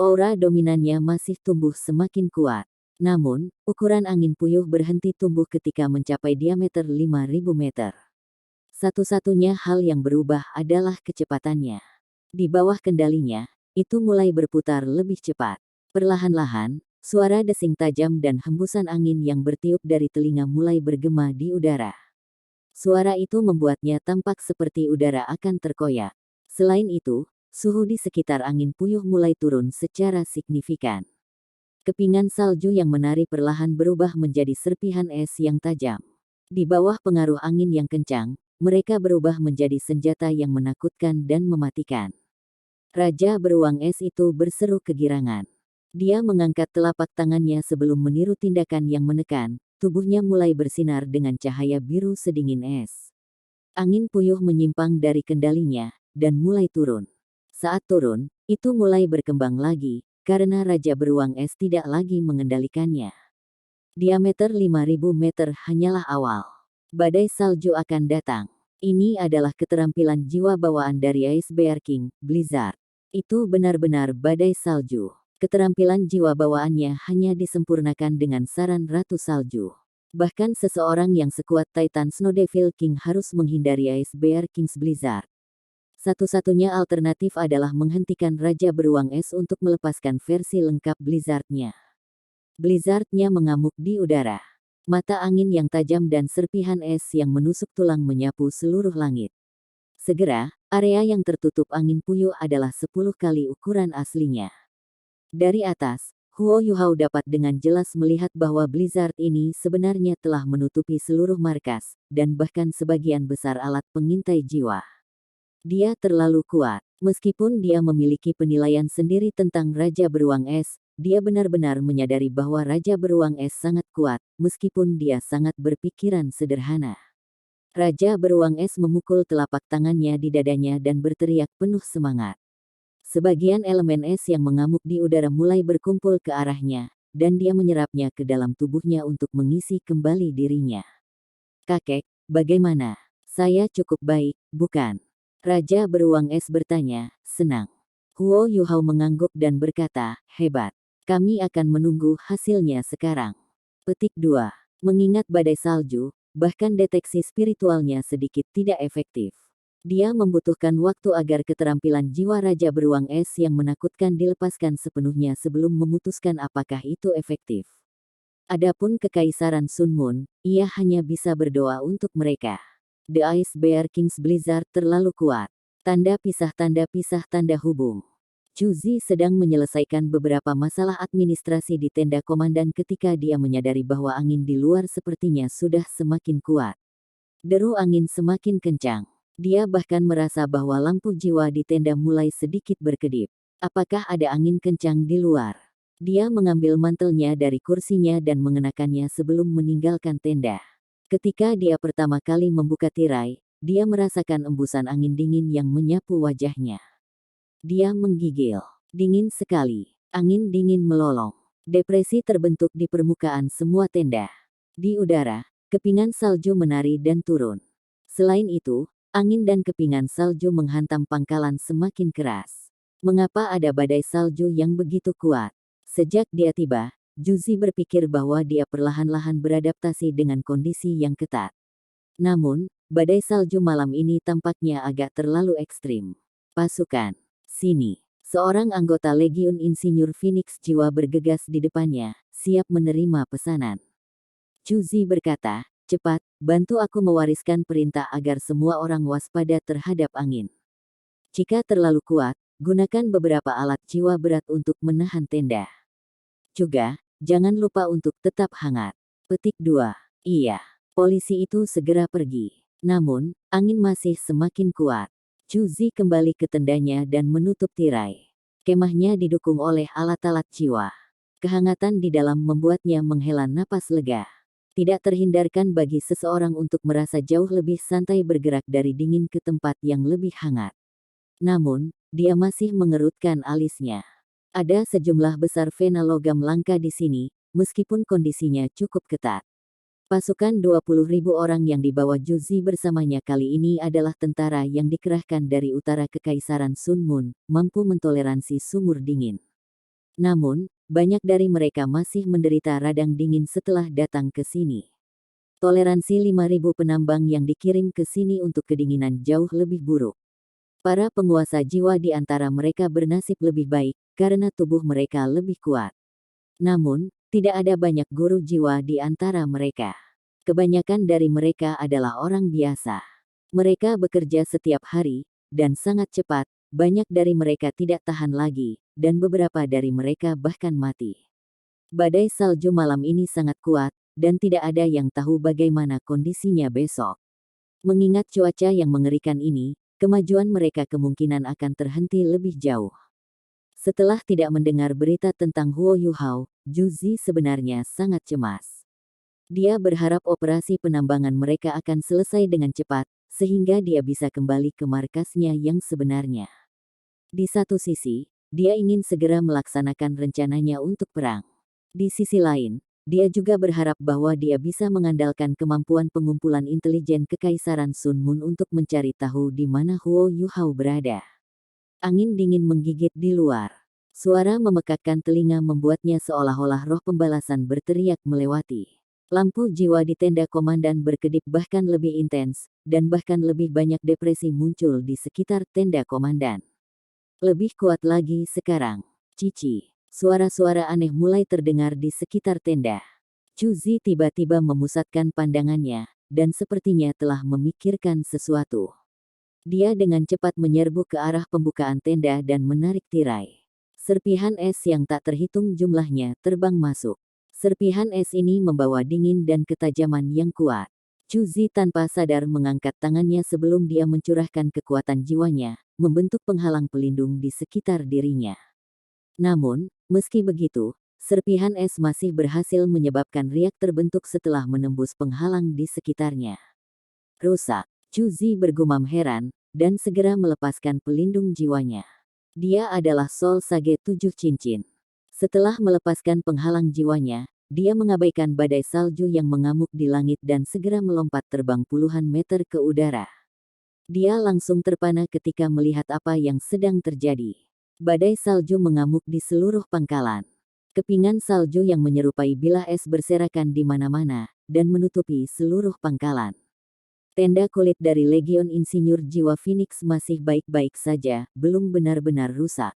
Aura dominannya masih tumbuh semakin kuat. Namun, ukuran angin puyuh berhenti tumbuh ketika mencapai diameter 5.000 meter. Satu-satunya hal yang berubah adalah kecepatannya. Di bawah kendalinya, itu mulai berputar lebih cepat. Perlahan-lahan, suara desing tajam dan hembusan angin yang bertiup dari telinga mulai bergema di udara. Suara itu membuatnya tampak seperti udara akan terkoyak. Selain itu, suhu di sekitar angin puyuh mulai turun secara signifikan. Kepingan salju yang menari perlahan berubah menjadi serpihan es yang tajam. Di bawah pengaruh angin yang kencang, mereka berubah menjadi senjata yang menakutkan dan mematikan. Raja beruang es itu berseru kegirangan. Dia mengangkat telapak tangannya sebelum meniru tindakan yang menekan, tubuhnya mulai bersinar dengan cahaya biru sedingin es. Angin puyuh menyimpang dari kendalinya, dan mulai turun. Saat turun, itu mulai berkembang lagi, karena Raja Beruang Es tidak lagi mengendalikannya. Diameter 5.000 meter hanyalah awal. Badai salju akan datang. Ini adalah keterampilan jiwa bawaan dari Ice Bear King, Blizzard. Itu benar-benar badai salju. Keterampilan jiwa bawaannya hanya disempurnakan dengan saran Ratu Salju. Bahkan seseorang yang sekuat Titan Snow Devil King harus menghindari Ice Bear King's Blizzard. Satu-satunya alternatif adalah menghentikan Raja Beruang Es untuk melepaskan versi lengkap Blizzard-nya. Blizzard-nya mengamuk di udara. Mata angin yang tajam dan serpihan es yang menusuk tulang menyapu seluruh langit. Segera, area yang tertutup angin puyuh adalah 10 kali ukuran aslinya. Dari atas, Huo Yuhao dapat dengan jelas melihat bahwa Blizzard ini sebenarnya telah menutupi seluruh markas, dan bahkan sebagian besar alat pengintai jiwa. Dia terlalu kuat. Meskipun dia memiliki penilaian sendiri tentang Raja Beruang Es, dia benar-benar menyadari bahwa Raja Beruang Es sangat kuat, meskipun dia sangat berpikiran sederhana. Raja Beruang Es memukul telapak tangannya di dadanya dan berteriak penuh semangat. Sebagian elemen es yang mengamuk di udara mulai berkumpul ke arahnya, dan dia menyerapnya ke dalam tubuhnya untuk mengisi kembali dirinya. Kakek, bagaimana? Saya cukup baik, bukan? Raja Beruang Es bertanya, senang. Huo Yuhao mengangguk dan berkata, hebat. Kami akan menunggu hasilnya sekarang. Petik 2. Mengingat badai salju, bahkan deteksi spiritualnya sedikit tidak efektif. Dia membutuhkan waktu agar keterampilan jiwa Raja Beruang Es yang menakutkan dilepaskan sepenuhnya sebelum memutuskan apakah itu efektif. Adapun Kekaisaran Sun Moon, ia hanya bisa berdoa untuk mereka. The Ice Bear King's Blizzard terlalu kuat. Tanda pisah tanda hubung. Chuzi sedang menyelesaikan beberapa masalah administrasi di tenda komandan ketika dia menyadari bahwa angin di luar sepertinya sudah semakin kuat. Deru angin semakin kencang. Dia bahkan merasa bahwa lampu jiwa di tenda mulai sedikit berkedip. Apakah ada angin kencang di luar? Dia mengambil mantelnya dari kursinya dan mengenakannya sebelum meninggalkan tenda. Ketika dia pertama kali membuka tirai, dia merasakan embusan angin dingin yang menyapu wajahnya. Dia menggigil. Dingin sekali. Angin dingin melolong. Depresi terbentuk di permukaan semua tenda. Di udara, kepingan salju menari dan turun. Selain itu, angin dan kepingan salju menghantam pangkalan semakin keras. Mengapa ada badai salju yang begitu kuat? Sejak dia tiba, Juzi berpikir bahwa dia perlahan-lahan beradaptasi dengan kondisi yang ketat. Namun, badai salju malam ini tampaknya agak terlalu ekstrim. Pasukan. Sini. Seorang anggota Legiun Insinyur Phoenix Jiwa bergegas di depannya, siap menerima pesanan. Juzi berkata, cepat, bantu aku mewariskan perintah agar semua orang waspada terhadap angin. Jika terlalu kuat, gunakan beberapa alat jiwa berat untuk menahan tenda. Juga, jangan lupa untuk tetap hangat. Petik 2. Iya. Polisi itu segera pergi. Namun, angin masih semakin kuat. Juzi kembali ke tendanya dan menutup tirai. Kemahnya didukung oleh alat-alat jiwa. Kehangatan di dalam membuatnya menghela napas lega. Tidak terhindarkan bagi seseorang untuk merasa jauh lebih santai bergerak dari dingin ke tempat yang lebih hangat. Namun, dia masih mengerutkan alisnya. Ada sejumlah besar vena logam langka di sini, meskipun kondisinya cukup ketat. Pasukan 20.000 orang yang dibawa Juzi bersamanya kali ini adalah tentara yang dikerahkan dari utara Kekaisaran Sun Mun, mampu mentoleransi sumur dingin. Namun, banyak dari mereka masih menderita radang dingin setelah datang ke sini. Toleransi 5.000 penambang yang dikirim ke sini untuk kedinginan jauh lebih buruk. Para penguasa jiwa di antara mereka bernasib lebih baik, karena tubuh mereka lebih kuat. Namun, tidak ada banyak guru jiwa di antara mereka. Kebanyakan dari mereka adalah orang biasa. Mereka bekerja setiap hari, dan sangat cepat. Banyak dari mereka tidak tahan lagi, dan beberapa dari mereka bahkan mati. Badai salju malam ini sangat kuat, dan tidak ada yang tahu bagaimana kondisinya besok. Mengingat cuaca yang mengerikan ini, kemajuan mereka kemungkinan akan terhenti lebih jauh. Setelah tidak mendengar berita tentang Huo Yuhao, Juzi sebenarnya sangat cemas. Dia berharap operasi penambangan mereka akan selesai dengan cepat, sehingga dia bisa kembali ke markasnya yang sebenarnya. Di satu sisi, dia ingin segera melaksanakan rencananya untuk perang. Di sisi lain, dia juga berharap bahwa dia bisa mengandalkan kemampuan pengumpulan intelijen Kekaisaran Sun Mun untuk mencari tahu di mana Huo Yuhao berada. Angin dingin menggigit di luar. Suara memekakkan telinga membuatnya seolah-olah roh pembalasan berteriak melewati. Lampu jiwa di tenda komandan berkedip bahkan lebih intens, dan bahkan lebih banyak depresi muncul di sekitar tenda komandan. Lebih kuat lagi sekarang. Cici. Suara-suara aneh mulai terdengar di sekitar tenda. Juzi tiba-tiba memusatkan pandangannya, dan sepertinya telah memikirkan sesuatu. Dia dengan cepat menyerbu ke arah pembukaan tenda dan menarik tirai. Serpihan es yang tak terhitung jumlahnya terbang masuk. Serpihan es ini membawa dingin dan ketajaman yang kuat. Juzi tanpa sadar mengangkat tangannya sebelum dia mencurahkan kekuatan jiwanya, membentuk penghalang pelindung di sekitar dirinya. Namun, meski begitu, serpihan es masih berhasil menyebabkan riak terbentuk setelah menembus penghalang di sekitarnya. Rusak. Juzi bergumam heran, dan segera melepaskan pelindung jiwanya. Dia adalah Sol Sage 7 cincin. Setelah melepaskan penghalang jiwanya, dia mengabaikan badai salju yang mengamuk di langit dan segera melompat terbang puluhan meter ke udara. Dia langsung terpana ketika melihat apa yang sedang terjadi. Badai salju mengamuk di seluruh pangkalan. Kepingan salju yang menyerupai bilah es berserakan di mana-mana, dan menutupi seluruh pangkalan. Tenda kulit dari Legion Insinyur Jiwa Phoenix masih baik-baik saja, belum benar-benar rusak.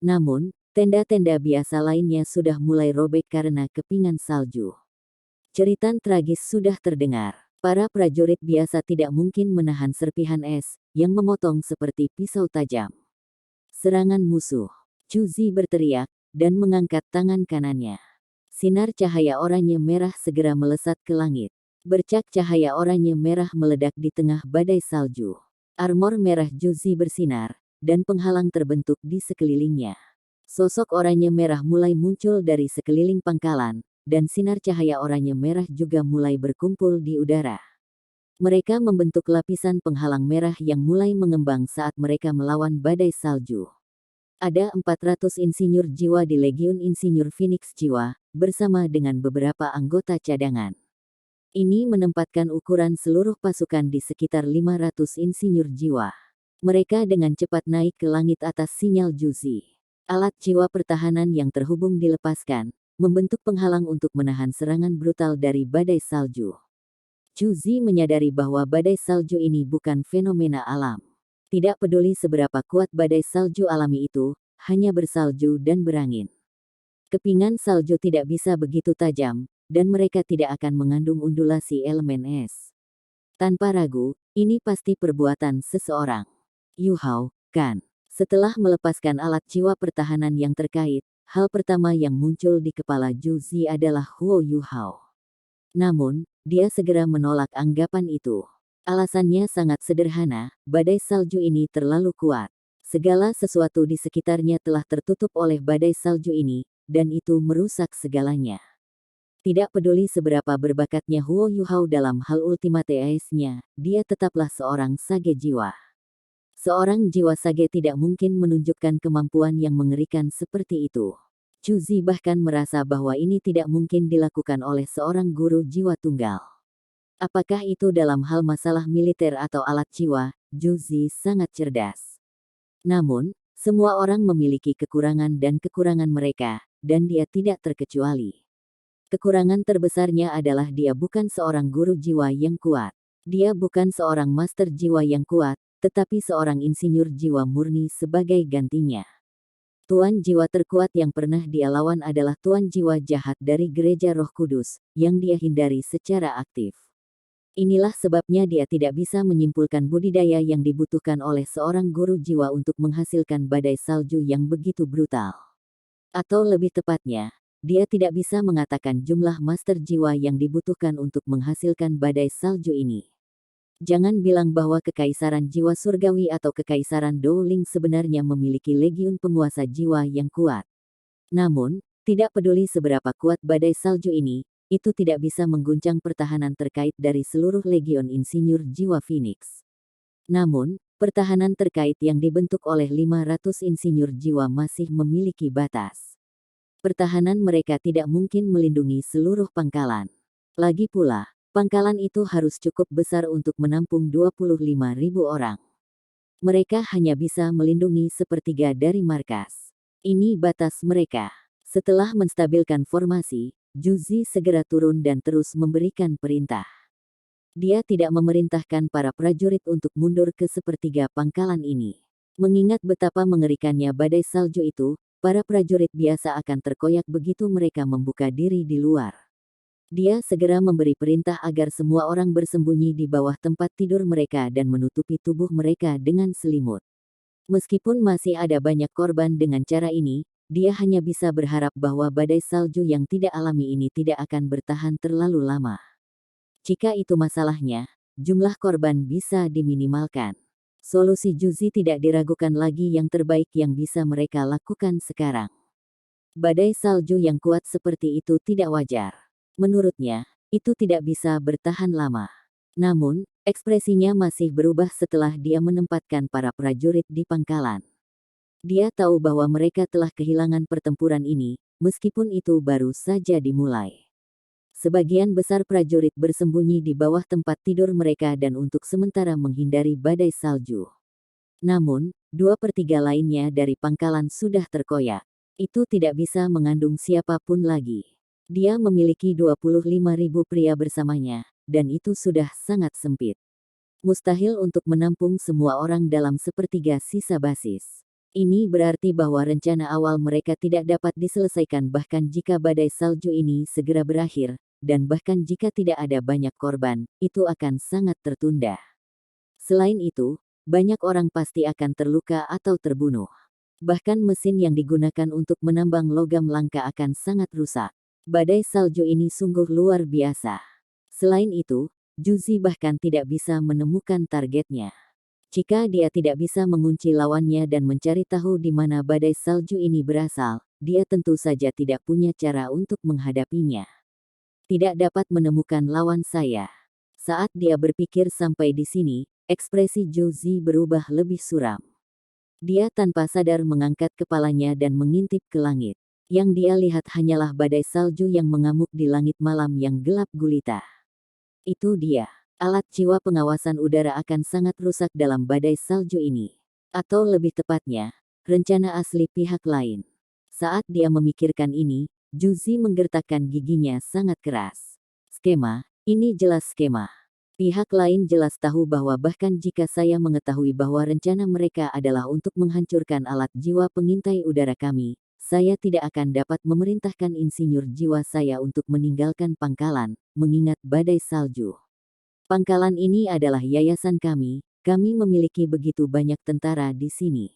Namun, tenda-tenda biasa lainnya sudah mulai robek karena kepingan salju. Jeritan tragis sudah terdengar. Para prajurit biasa tidak mungkin menahan serpihan es, yang memotong seperti pisau tajam. Serangan musuh. Juzi berteriak, dan mengangkat tangan kanannya. Sinar cahaya oranye merah segera melesat ke langit. Bercak cahaya oranye merah meledak di tengah badai salju. Armor merah Juzi bersinar, dan penghalang terbentuk di sekelilingnya. Sosok oranye merah mulai muncul dari sekeliling pangkalan, dan sinar cahaya oranye merah juga mulai berkumpul di udara. Mereka membentuk lapisan penghalang merah yang mulai mengembang saat mereka melawan badai salju. Ada 400 insinyur jiwa di Legiun Insinyur Phoenix Jiwa, bersama dengan beberapa anggota cadangan. Ini menempatkan ukuran seluruh pasukan di sekitar 500 insinyur jiwa. Mereka dengan cepat naik ke langit atas sinyal Juzi. Alat jiwa pertahanan yang terhubung dilepaskan, membentuk penghalang untuk menahan serangan brutal dari badai salju. Juzi menyadari bahwa badai salju ini bukan fenomena alam. Tidak peduli seberapa kuat badai salju alami itu, hanya bersalju dan berangin. Kepingan salju tidak bisa begitu tajam, dan mereka tidak akan mengandung undulasi elemen es. Tanpa ragu, ini pasti perbuatan seseorang. Yuhao, kan? Setelah melepaskan alat jiwa pertahanan yang terkait, hal pertama yang muncul di kepala Juzi adalah Huo Yuhao. Namun, dia segera menolak anggapan itu. Alasannya sangat sederhana, badai salju ini terlalu kuat. Segala sesuatu di sekitarnya telah tertutup oleh badai salju ini, dan itu merusak segalanya. Tidak peduli seberapa berbakatnya Huo Yuhao dalam hal ultimate ace-nya, dia tetaplah seorang sage jiwa. Seorang jiwa sage tidak mungkin menunjukkan kemampuan yang mengerikan seperti itu. Chu Zi bahkan merasa bahwa ini tidak mungkin dilakukan oleh seorang guru jiwa tunggal. Apakah itu dalam hal masalah militer atau alat jiwa, Chu Zi sangat cerdas. Namun, semua orang memiliki kekurangan dan kekurangan mereka, dan dia tidak terkecuali. Kekurangan terbesarnya adalah dia bukan seorang guru jiwa yang kuat. Dia bukan seorang master jiwa yang kuat, tetapi seorang insinyur jiwa murni sebagai gantinya. Tuan jiwa terkuat yang pernah dia lawan adalah tuan jiwa jahat dari Gereja Roh Kudus, yang dia hindari secara aktif. Inilah sebabnya dia tidak bisa menyimpulkan budidaya yang dibutuhkan oleh seorang guru jiwa untuk menghasilkan badai salju yang begitu brutal. Atau lebih tepatnya, dia tidak bisa mengatakan jumlah master jiwa yang dibutuhkan untuk menghasilkan badai salju ini. Jangan bilang bahwa kekaisaran jiwa surgawi atau kekaisaran Dowling sebenarnya memiliki legiun penguasa jiwa yang kuat. Namun, tidak peduli seberapa kuat badai salju ini, itu tidak bisa mengguncang pertahanan terkait dari seluruh legion insinyur jiwa Phoenix. Namun, pertahanan terkait yang dibentuk oleh 500 insinyur jiwa masih memiliki batas. Pertahanan mereka tidak mungkin melindungi seluruh pangkalan. Lagi pula, pangkalan itu harus cukup besar untuk menampung 25.000 orang. Mereka hanya bisa melindungi sepertiga dari markas. Ini batas mereka. Setelah menstabilkan formasi, Chu Zi segera turun dan terus memberikan perintah. Dia tidak memerintahkan para prajurit untuk mundur ke sepertiga pangkalan ini. Mengingat betapa mengerikannya badai salju itu, para prajurit biasa akan terkoyak begitu mereka membuka diri di luar. Dia segera memberi perintah agar semua orang bersembunyi di bawah tempat tidur mereka dan menutupi tubuh mereka dengan selimut. Meskipun masih ada banyak korban dengan cara ini, dia hanya bisa berharap bahwa badai salju yang tidak alami ini tidak akan bertahan terlalu lama. Jika itu masalahnya, jumlah korban bisa diminimalkan. Solusi Chu Zi tidak diragukan lagi yang terbaik yang bisa mereka lakukan sekarang. Badai salju yang kuat seperti itu tidak wajar. Menurutnya, itu tidak bisa bertahan lama. Namun, ekspresinya masih berubah setelah dia menempatkan para prajurit di pangkalan. Dia tahu bahwa mereka telah kehilangan pertempuran ini, meskipun itu baru saja dimulai. Sebagian besar prajurit bersembunyi di bawah tempat tidur mereka dan untuk sementara menghindari badai salju. Namun, 2/3 lainnya dari pangkalan sudah terkoyak. Itu tidak bisa mengandung siapapun lagi. Dia memiliki 25.000 pria bersamanya, dan itu sudah sangat sempit. Mustahil untuk menampung semua orang dalam sepertiga sisa basis. Ini berarti bahwa rencana awal mereka tidak dapat diselesaikan bahkan jika badai salju ini segera berakhir, dan bahkan jika tidak ada banyak korban, itu akan sangat tertunda. Selain itu, banyak orang pasti akan terluka atau terbunuh. Bahkan mesin yang digunakan untuk menambang logam langka akan sangat rusak. Badai salju ini sungguh luar biasa. Selain itu, Chu Zi bahkan tidak bisa menemukan targetnya. Jika dia tidak bisa mengunci lawannya dan mencari tahu di mana badai salju ini berasal, dia tentu saja tidak punya cara untuk menghadapinya. Tidak dapat menemukan lawan saya. Saat dia berpikir sampai di sini, ekspresi Chu Zi berubah lebih suram. Dia tanpa sadar mengangkat kepalanya dan mengintip ke langit. Yang dia lihat hanyalah badai salju yang mengamuk di langit malam yang gelap gulita. Itu dia. Alat jiwa pengawasan udara akan sangat rusak dalam badai salju ini. Atau lebih tepatnya, rencana asli pihak lain. Saat dia memikirkan ini, Chu Zi menggertakkan giginya sangat keras. Skema, ini jelas skema. Pihak lain jelas tahu bahwa bahkan jika saya mengetahui bahwa rencana mereka adalah untuk menghancurkan alat jiwa pengintai udara kami, saya tidak akan dapat memerintahkan insinyur jiwa saya untuk meninggalkan pangkalan, mengingat badai salju. Pangkalan ini adalah yayasan kami memiliki begitu banyak tentara di sini.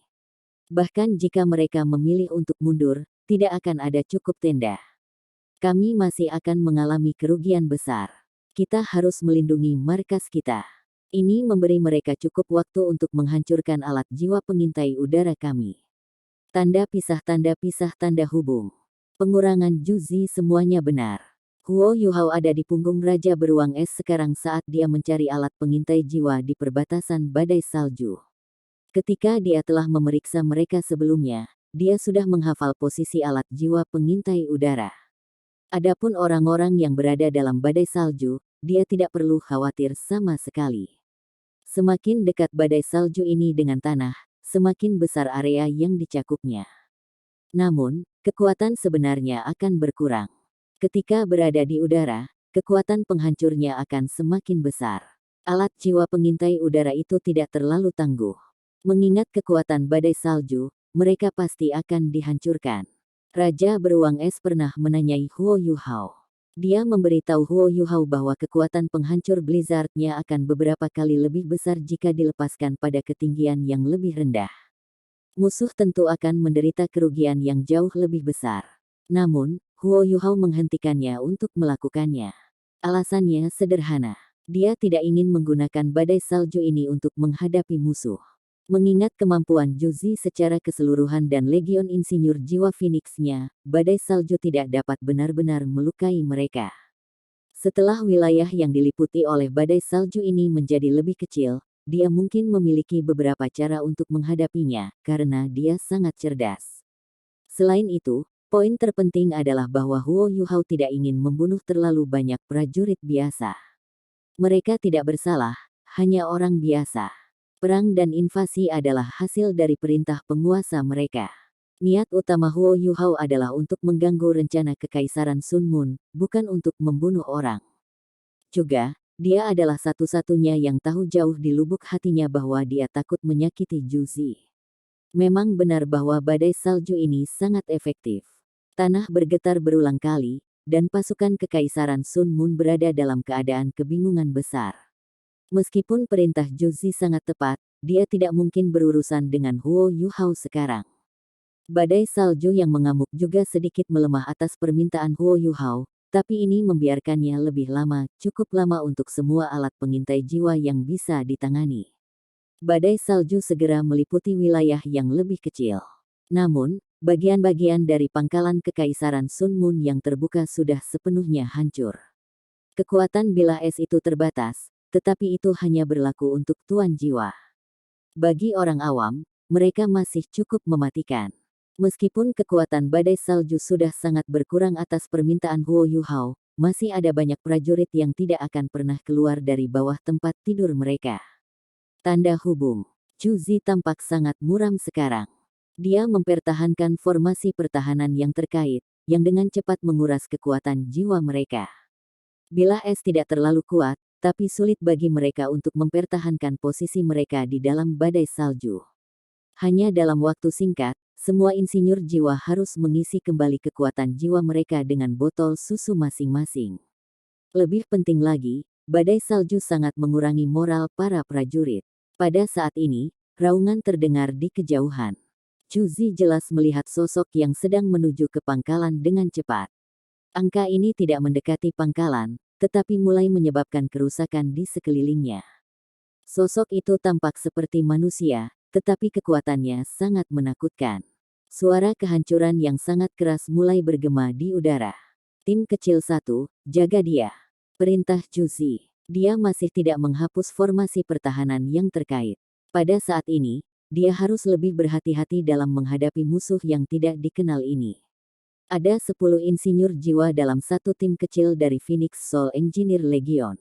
Bahkan jika mereka memilih untuk mundur, tidak akan ada cukup tenda. Kami masih akan mengalami kerugian besar. Kita harus melindungi markas kita. Ini memberi mereka cukup waktu untuk menghancurkan alat jiwa pengintai udara kami. Tanda pisah tanda hubung. Pengurangan Chu Zi semuanya benar. Huo Yuhao ada di punggung Raja Beruang Es sekarang saat dia mencari alat pengintai jiwa di perbatasan badai salju. Ketika dia telah memeriksa mereka sebelumnya, dia sudah menghafal posisi alat jiwa pengintai udara. Adapun orang-orang yang berada dalam badai salju, dia tidak perlu khawatir sama sekali. Semakin dekat badai salju ini dengan tanah, semakin besar area yang dicakupnya. Namun, kekuatan sebenarnya akan berkurang. Ketika berada di udara, kekuatan penghancurnya akan semakin besar. Alat jiwa pengintai udara itu tidak terlalu tangguh. Mengingat kekuatan badai salju, mereka pasti akan dihancurkan. Raja Beruang Es pernah menanyai Huo Yuhao. Dia memberitahu Huo Yuhao bahwa kekuatan penghancur blizzardnya akan beberapa kali lebih besar jika dilepaskan pada ketinggian yang lebih rendah. Musuh tentu akan menderita kerugian yang jauh lebih besar. Namun, Huo Yuhao menghentikannya untuk melakukannya. Alasannya sederhana. Dia tidak ingin menggunakan badai salju ini untuk menghadapi musuh. Mengingat kemampuan Juzi secara keseluruhan dan legion insinyur jiwa Phoenix-nya, badai salju tidak dapat benar-benar melukai mereka. Setelah wilayah yang diliputi oleh badai salju ini menjadi lebih kecil, dia mungkin memiliki beberapa cara untuk menghadapinya, karena dia sangat cerdas. Selain itu, poin terpenting adalah bahwa Huo Yuhao tidak ingin membunuh terlalu banyak prajurit biasa. Mereka tidak bersalah, hanya orang biasa. Perang dan invasi adalah hasil dari perintah penguasa mereka. Niat utama Huo Yuhao adalah untuk mengganggu rencana kekaisaran Sun Moon, bukan untuk membunuh orang. Juga, dia adalah satu-satunya yang tahu jauh di lubuk hatinya bahwa dia takut menyakiti Juzi. Memang benar bahwa badai salju ini sangat efektif. Tanah bergetar berulang kali, dan pasukan kekaisaran Sun Moon berada dalam keadaan kebingungan besar. Meskipun perintah Juzi sangat tepat, dia tidak mungkin berurusan dengan Huo Yuhao sekarang. Badai salju yang mengamuk juga sedikit melemah atas permintaan Huo Yuhao, tapi ini membiarkannya lebih lama, cukup lama untuk semua alat pengintai jiwa yang bisa ditangani. Badai salju segera meliputi wilayah yang lebih kecil. Namun, bagian-bagian dari pangkalan kekaisaran Sun Moon yang terbuka sudah sepenuhnya hancur. Kekuatan bilah es itu terbatas, tetapi itu hanya berlaku untuk tuan jiwa. Bagi orang awam, mereka masih cukup mematikan. Meskipun kekuatan badai salju sudah sangat berkurang atas permintaan Huo Yuhao, masih ada banyak prajurit yang tidak akan pernah keluar dari bawah tempat tidur mereka. Tanda hubung. Juzi tampak sangat muram sekarang. Dia mempertahankan formasi pertahanan yang terkait, yang dengan cepat menguras kekuatan jiwa mereka. Bilah es tidak terlalu kuat, tapi sulit bagi mereka untuk mempertahankan posisi mereka di dalam badai salju. Hanya dalam waktu singkat, semua insinyur jiwa harus mengisi kembali kekuatan jiwa mereka dengan botol susu masing-masing. Lebih penting lagi, badai salju sangat mengurangi moral para prajurit. Pada saat ini, raungan terdengar di kejauhan. Juzi jelas melihat sosok yang sedang menuju ke pangkalan dengan cepat. Angka ini tidak mendekati pangkalan, tetapi mulai menyebabkan kerusakan di sekelilingnya. Sosok itu tampak seperti manusia, tetapi kekuatannya sangat menakutkan. Suara kehancuran yang sangat keras mulai bergema di udara. Tim kecil 1, jaga dia. Perintah Juzi. Dia masih tidak menghapus formasi pertahanan yang terkait. Pada saat ini, dia harus lebih berhati-hati dalam menghadapi musuh yang tidak dikenal ini. Ada 10 insinyur jiwa dalam satu tim kecil dari Phoenix Soul Engineer Legion.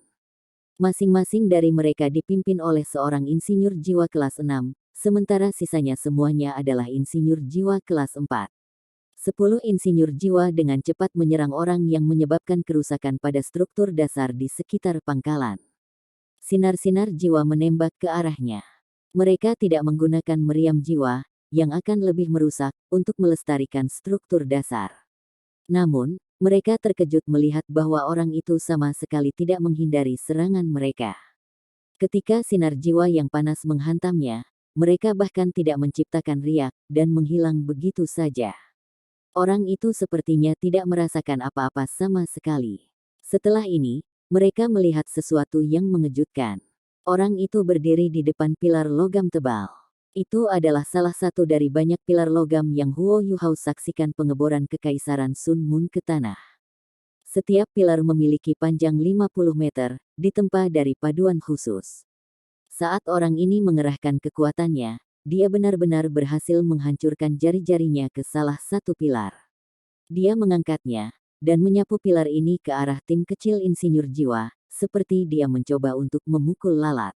Masing-masing dari mereka dipimpin oleh seorang insinyur jiwa kelas 6, sementara sisanya semuanya adalah insinyur jiwa kelas 4. 10 insinyur jiwa dengan cepat menyerang orang yang menyebabkan kerusakan pada struktur dasar di sekitar pangkalan. Sinar-sinar jiwa menembak ke arahnya. Mereka tidak menggunakan meriam jiwa, yang akan lebih merusak, untuk melestarikan struktur dasar. Namun, mereka terkejut melihat bahwa orang itu sama sekali tidak menghindari serangan mereka. Ketika sinar jiwa yang panas menghantamnya, mereka bahkan tidak menciptakan riak, dan menghilang begitu saja. Orang itu sepertinya tidak merasakan apa-apa sama sekali. Setelah ini, mereka melihat sesuatu yang mengejutkan. Orang itu berdiri di depan pilar logam tebal. Itu adalah salah satu dari banyak pilar logam yang Huo Yuhao saksikan pengeboran kekaisaran Sun Moon ke tanah. Setiap pilar memiliki panjang 50 meter, ditempa dari paduan khusus. Saat orang ini mengerahkan kekuatannya, dia benar-benar berhasil menghancurkan jari-jarinya ke salah satu pilar. Dia mengangkatnya, dan menyapu pilar ini ke arah tim kecil insinyur jiwa, seperti dia mencoba untuk memukul lalat.